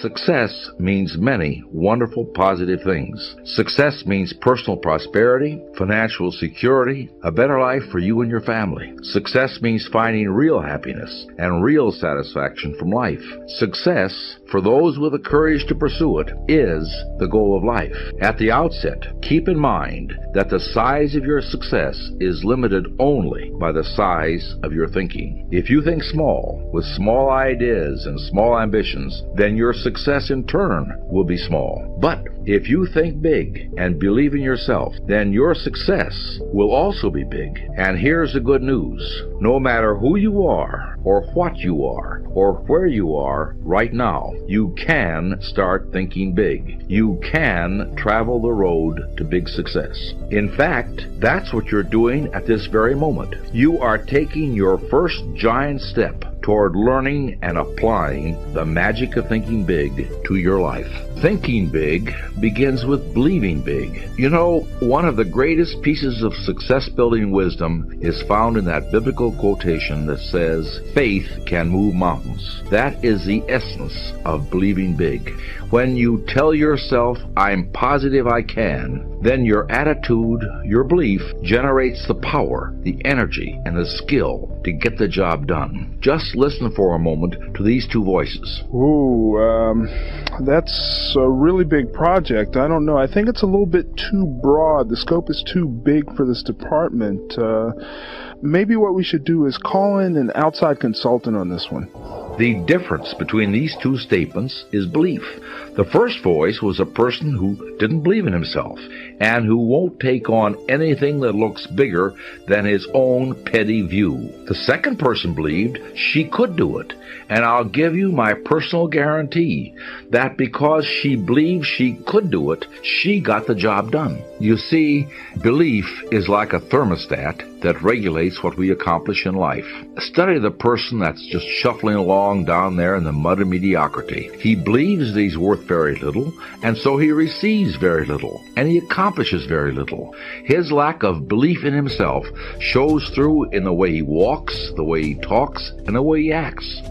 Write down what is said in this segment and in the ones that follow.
Success means many wonderful positive things. Success means personal prosperity, financial security, a better life for you and your family. Success means finding real happiness and real satisfaction from life. Success, for those with the courage to pursue it, is the goal of life. At the outset, keep in mind that the size of your success is limited only by the size of your thinking. If you think small, with small ideas and small ambitions, then your success in turn will be small. But if you think big and believe in yourself, then your success will also be big. And here's the good news. No matter who you are, or what you are, or where you are right now, you can start thinking big. You can travel the road to big success. In fact, that's what you're doing at this very moment. You are taking your first giant step toward learning and applying the magic of thinking big to your life. Thinking big begins with believing big. You know, one of the greatest pieces of success-building wisdom is found in that biblical quotation that says, "Faith can move mountains." That is the essence of believing big. When you tell yourself, "I'm positive I can," then your attitude, your belief, generates the power, the energy, and the skill to get the job done. Just listen for a moment to these two voices. Ooh, that's a really big project. I don't know. I think it's a little bit too broad. The scope is too big for this department. Maybe what we should do is call in an outside consultant on this one. The difference between these two statements is belief. The first voice was a person who didn't believe in himself and who won't take on anything that looks bigger than his own petty view. The second person believed she could do it, and I'll give you my personal guarantee that because she believed she could do it, she got the job done. You see, belief is like a thermostat that regulates what we accomplish in life. Study the person that's just shuffling along down there in the mud of mediocrity. He believes that he's worth very little, and so he receives very little, and he accomplishes very little. His lack of belief in himself shows through in the way he walks, the way he talks, and the way he acts.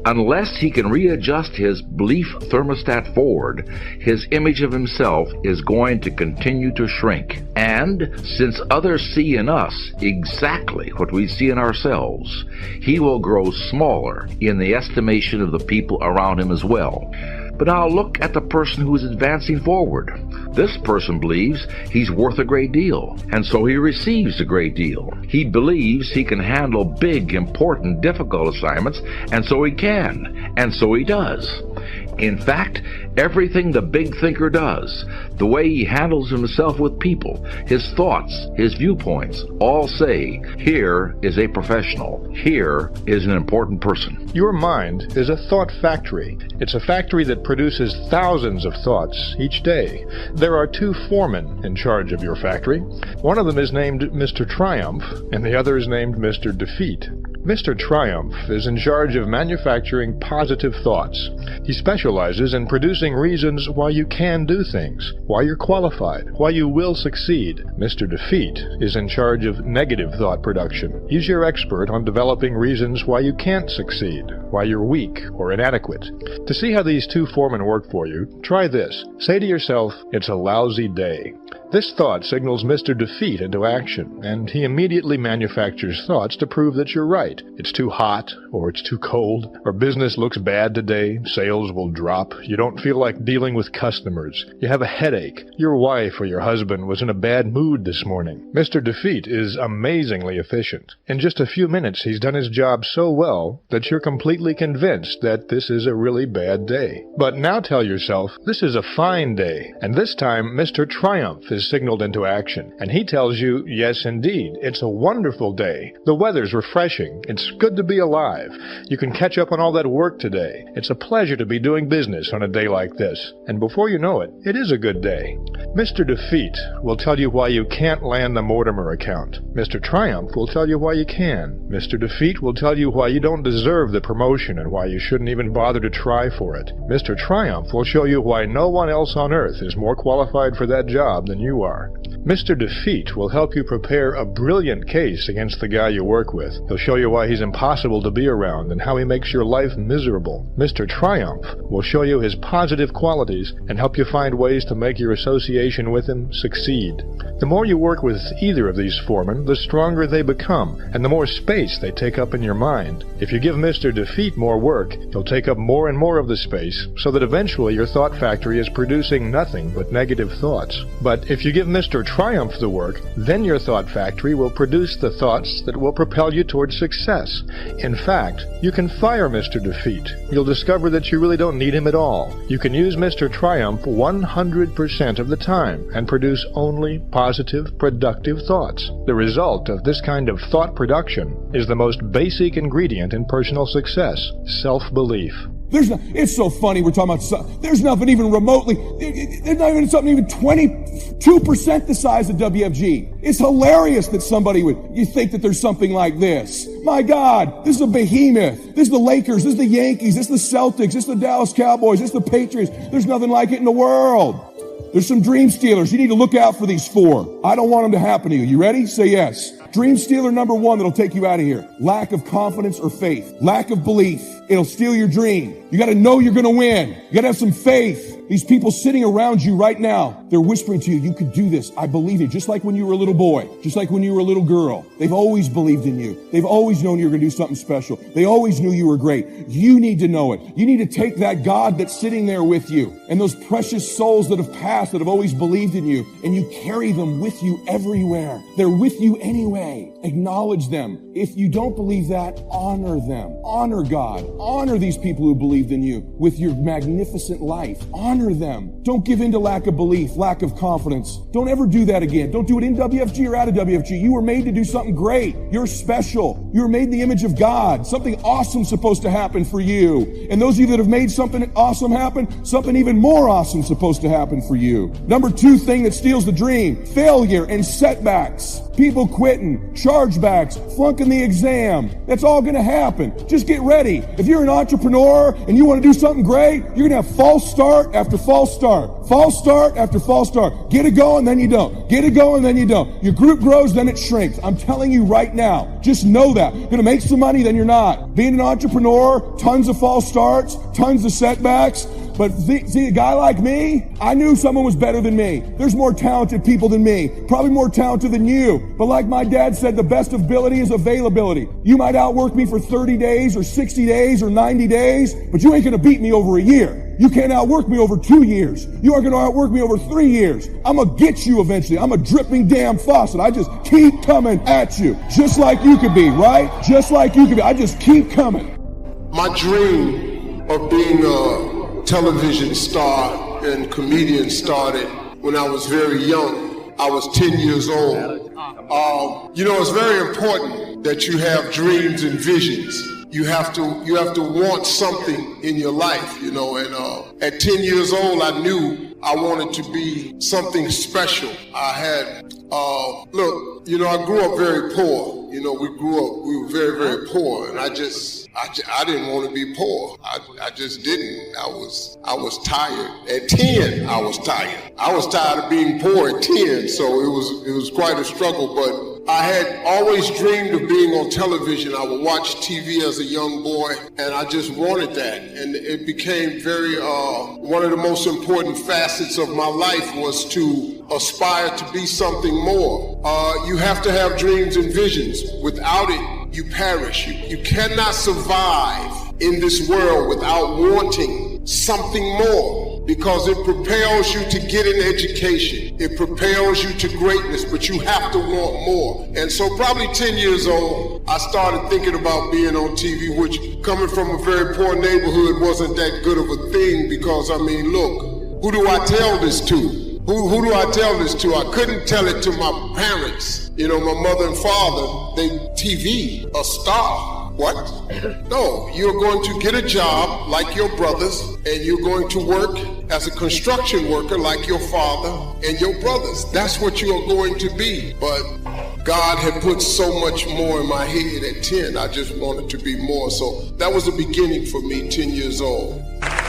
Unless he can readjust his belief thermostat forward, his image of himself is going to continue to shrink. And since others see in us exactly what we see in ourselves, he will grow smaller in the estimation of the people around him as well. But now look at the person who is advancing forward. This person believes he's worth a great deal, and so he receives a great deal. He believes he can handle big, important, difficult assignments, and so he can, and so he does. In fact, everything the big thinker does, the way he handles himself with people, his thoughts, his viewpoints, all say, here is a professional. Here is an important person. Your mind is a thought factory. It's a factory that produces thousands of thoughts each day. There are two foremen in charge of your factory. One of them is named Mr. Triumph, and the other is named Mr. Defeat. Mr. Triumph is in charge of manufacturing positive thoughts. He specializes in producing reasons why you can do things, why you're qualified, why you will succeed. Mr. Defeat is in charge of negative thought production. He's your expert on developing reasons why you can't succeed, why you're weak or inadequate. To see how these two foremen work for you, try this. Say to yourself, "It's a lousy day." This thought signals Mr. Defeat into action, and he immediately manufactures thoughts to prove that you're right. It's too hot, or it's too cold, or business looks bad today, sales will drop, you don't feel like dealing with customers, you have a headache, your wife or your husband was in a bad mood this morning. Mr. Defeat is amazingly efficient. In just a few minutes, he's done his job so well that you're completely convinced that this is a really bad day. But now tell yourself, this is a fine day, and this time Mr. Triumph is signaled into action, and he tells you, yes indeed, it's a wonderful day. The weather's refreshing. It's good to be alive. You can catch up on all that work today. It's a pleasure to be doing business on a day like this. And before you know it, it is a good day. Mr. Defeat will tell you why you can't land the Mortimer account. Mr. Triumph will tell you why you can. Mr. Defeat will tell you why you don't deserve the promotion and why you shouldn't even bother to try for it. Mr. Triumph will show you why no one else on earth is more qualified for that job than you are. Mr. Defeat will help you prepare a brilliant case against the guy you work with. He'll show you why he's impossible to be around and how he makes your life miserable. Mr. Triumph will show you his positive qualities and help you find ways to make your association with him succeed. The more you work with either of these foremen, the stronger they become, and the more space they take up in your mind. If you give Mr. Defeat more work, he'll take up more and more of the space, so that eventually your thought factory is producing nothing but negative thoughts. But if you give Mr. Triumph the work, then your thought factory will produce the thoughts that will propel you towards success. In fact, you can fire Mr. Defeat. You'll discover that you really don't need him at all. You can use Mr. Triumph 100% of the time and produce only positive, productive thoughts. The result of this kind of thought production is the most basic ingredient in personal success: self-belief. It's so funny we're talking about, there's nothing even remotely, there's not even something even 22% the size of WFG. It's hilarious that you think that there's something like this. My God, this is a behemoth. This is the Lakers, this is the Yankees, this is the Celtics, this is the Dallas Cowboys, this is the Patriots. There's nothing like it in the world. There's some dream stealers. You need to look out for these 4. I don't want them to happen to you. You ready? Say yes. Dream stealer number 1 that'll take you out of here. Lack of confidence or faith. Lack of belief. It'll steal your dream. You gotta know you're gonna win. You gotta have some faith. These people sitting around you right now, they're whispering to you, you could do this. I believe it. Just like when you were a little boy. Just like when you were a little girl. They've always believed in you. They've always known you were gonna do something special. They always knew you were great. You need to know it. You need to take that God that's sitting there with you and those precious souls that have passed, that have always believed in you, and you carry them with you everywhere. They're with you anyway. Acknowledge them. If you don't believe that, honor them. Honor God. Honor these people who believed in you with your magnificent life. Honor them. Don't give in to lack of belief, lack of confidence. Don't ever do that again. Don't do it in WFG or out of WFG. You were made to do something great. You're special. You were made in the image of God. Something awesome's supposed to happen for you. And those of you that have made something awesome happen, something even more awesome's supposed to happen for you. Number 2 thing that steals the dream: failure and setbacks. People quitting, chargebacks, flunking the exam. That's all going to happen. Just get ready. If you're an entrepreneur and you want to do something great, you're going to have false start after false start. False start after false start. Get it going, then you don't. Get it going, then you don't. Your group grows, then it shrinks. I'm telling you right now. Just know that. You're going to make some money, then you're not. Being an entrepreneur, tons of false starts, tons of setbacks. But see, a guy like me, I knew someone was better than me. There's more talented people than me, probably more talented than you. But like my dad said, the best ability is availability. You might outwork me for 30 days or 60 days or 90 days, but you ain't gonna beat me over a year. You can't outwork me over 2 years. You aren't gonna outwork me over 3 years. I'm gonna get you eventually. I'm a dripping damn faucet. I just keep coming at you. Just like you could be, right? Just like you could be. I just keep coming. My dream of being a television star and comedian started when I was very young. I was 10 years old. It's very important that you have dreams and visions. You have to want something in your life, and at 10 years old, I knew I wanted to be something special. I had, I grew up very poor. We were very, very poor, and I didn't want to be poor. I just didn't. I was tired. At 10, I was tired. I was tired of being poor at 10, so it was quite a struggle, but I had always dreamed of being on television. I would watch TV as a young boy, and I just wanted that. And it became very, one of the most important facets of my life was to aspire to be something more. You have to have dreams and visions. Without it, you perish. You cannot survive in this world without wanting something more, because it propels you to get an education. It propels you to greatness, but you have to want more. And so probably 10 years old, I started thinking about being on TV, which coming from a very poor neighborhood wasn't that good of a thing, because look, who do I tell this to? Who do I tell this to? I couldn't tell it to my parents. My mother and father, TV, a star. What? No, you're going to get a job like your brothers, and you're going to work as a construction worker like your father and your brothers. That's what you are going to be. But God had put so much more in my head at 10. I just wanted to be more. So that was the beginning for me, 10 years old.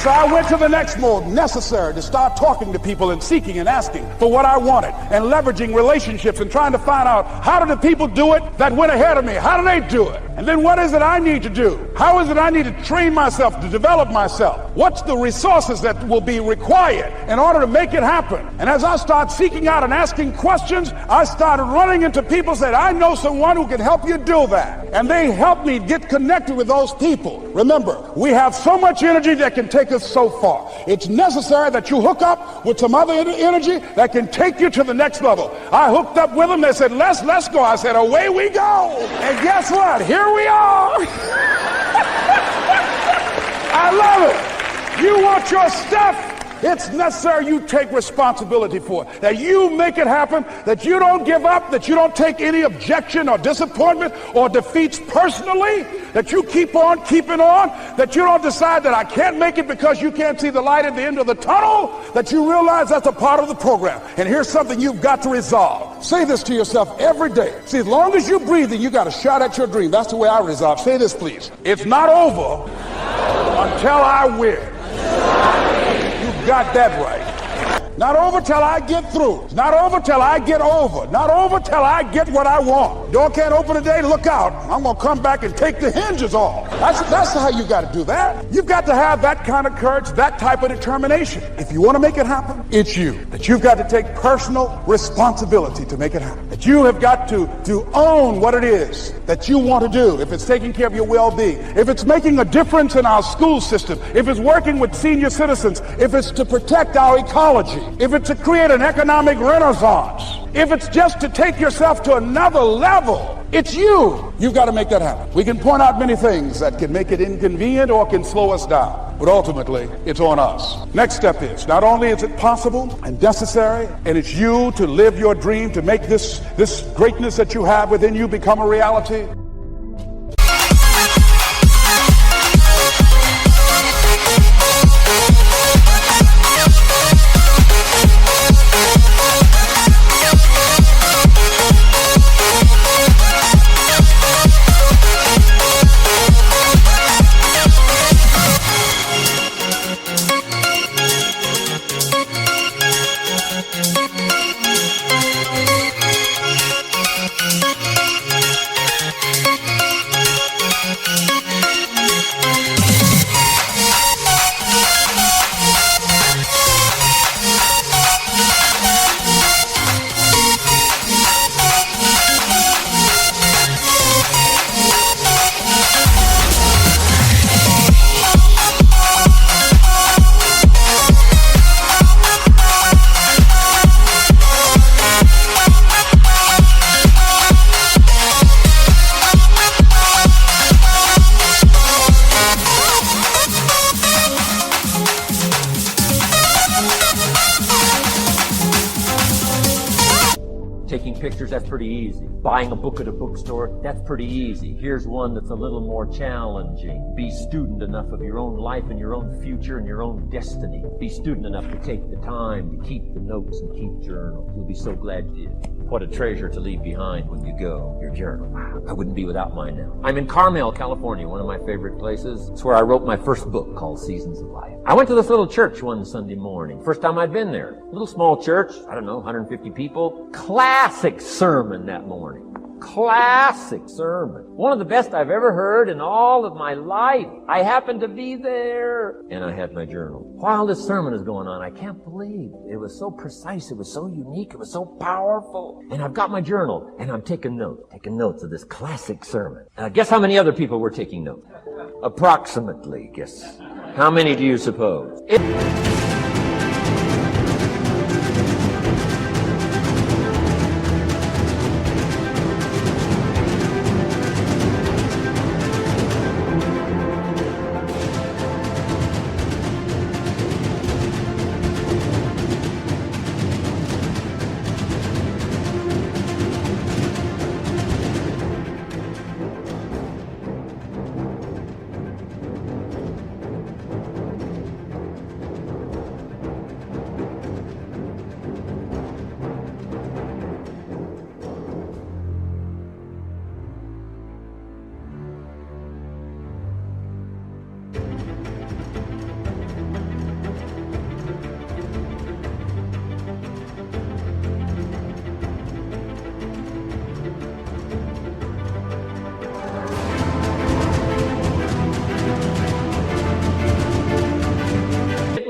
So I went to the next mode, necessary, to start talking to people and seeking and asking for what I wanted and leveraging relationships and trying to find out, how do the people do it that went ahead of me? How do they do it? And then what is it I need to do? How is it I need to train myself, to develop myself? What's the resources that will be required in order to make it happen? And as I start seeking out and asking questions, I started running into people who said, I know someone who can help you do that. And they helped me get connected with those people. Remember, we have so much energy that can take us so far. It's necessary that you hook up with some other energy that can take you to the next level. I hooked up with them. They said, let's go. I said, away we go. And guess what? Here we are. I love it. You want your stuff? It's necessary you take responsibility for it, that you make it happen, that you don't give up, that you don't take any objection or disappointment or defeats personally, that you keep on keeping on, that you don't decide that I can't make it because you can't see the light at the end of the tunnel, that you realize that's a part of the program. And here's something you've got to resolve. Say this to yourself every day. See, as long as you're breathing, you got a shot at your dream. That's the way I resolve. Say this, please. It's not over until I win. Got that right. Not over till I get through. Not over till I get over. Not over till I get what I want. Door can't open today, look out. I'm going to come back and take the hinges off. That's how you got to do that. You've got to have that kind of courage, that type of determination. If you want to make it happen, it's you. That you've got to take personal responsibility to make it happen. That you have got to own what it is that you want to do. If it's taking care of your well-being, if it's making a difference in our school system, if it's working with senior citizens, if it's to protect our ecology, if it's to create an economic renaissance, if it's just to take yourself to another level, it's you. You've got to make that happen. We can point out many things that can make it inconvenient or can slow us down, but ultimately it's on us. Next step is, not only is it possible and necessary, and it's you to live your dream, to make this greatness that you have within you become a reality. Pictures, that's pretty easy. Buying a book at a bookstore, that's pretty easy. Here's one that's a little more challenging. Be student enough of your own life and your own future and your own destiny. Be student enough to take the time to keep the notes and keep journals. You'll be so glad you did. What a treasure to leave behind when you go, your journal. Wow, I wouldn't be without mine now. I'm in Carmel, California, one of my favorite places. It's where I wrote my first book called Seasons of Life. I went to this little church one Sunday morning. First time I'd been there. Little small church, I don't know, 150 people. Classic sermon that morning. Classic sermon. One of the best I've ever heard in all of my life. I happened to be there. And I had my journal. While this sermon is going on, I can't believe it was so precise. It was so unique. It was so powerful. And I've got my journal and I'm taking notes of this classic sermon. Guess how many other people were taking notes? Approximately, guess. How many do you suppose?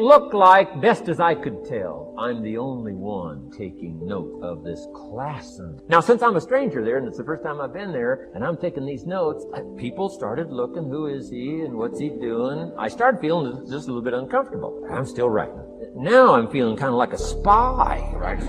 looked like, best as I could tell, I'm the only one taking note of this class. Now, since I'm a stranger there, and it's the first time I've been there, and I'm taking these notes, people started looking, who is he and what's he doing? I started feeling just a little bit uncomfortable. I'm still writing. Now I'm feeling kind of like a spy. Right?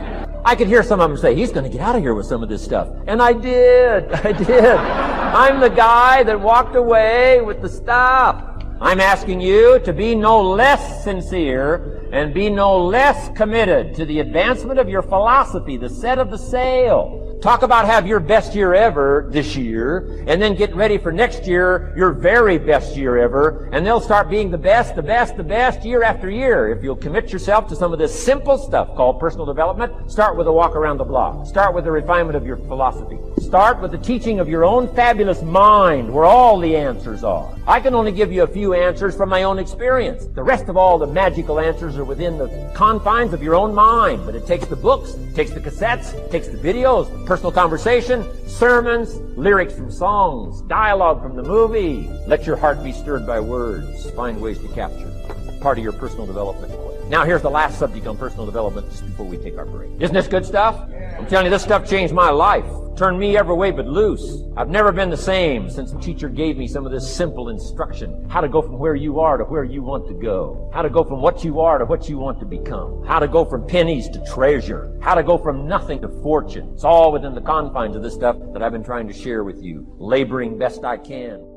I could hear some of them say, he's going to get out of here with some of this stuff. And I did. I'm the guy that walked away with the stuff. I'm asking you to be no less sincere and be no less committed to the advancement of your philosophy, the set of the sail. Talk about have your best year ever this year, and then get ready for next year, your very best year ever, and they'll start being the best year after year. If you'll commit yourself to some of this simple stuff called personal development, start with a walk around the block. Start with the refinement of your philosophy. Start with the teaching of your own fabulous mind, where all the answers are. I can only give you a few answers from my own experience. The rest of all the magical answers are within the confines of your own mind. But it takes the books, it takes the cassettes, it takes the videos, personal conversation, sermons, lyrics from songs, dialogue from the movie. Let your heart be stirred by words. Find ways to capture. Part of your personal development. Now here's the last subject on personal development just before we take our break. Isn't this good stuff? I'm telling you, this stuff changed my life. Turned me every way but loose. I've never been the same since the teacher gave me some of this simple instruction. How to go from where you are to where you want to go. How to go from what you are to what you want to become. How to go from pennies to treasure. How to go from nothing to fortune. It's all within the confines of this stuff that I've been trying to share with you, laboring best I can.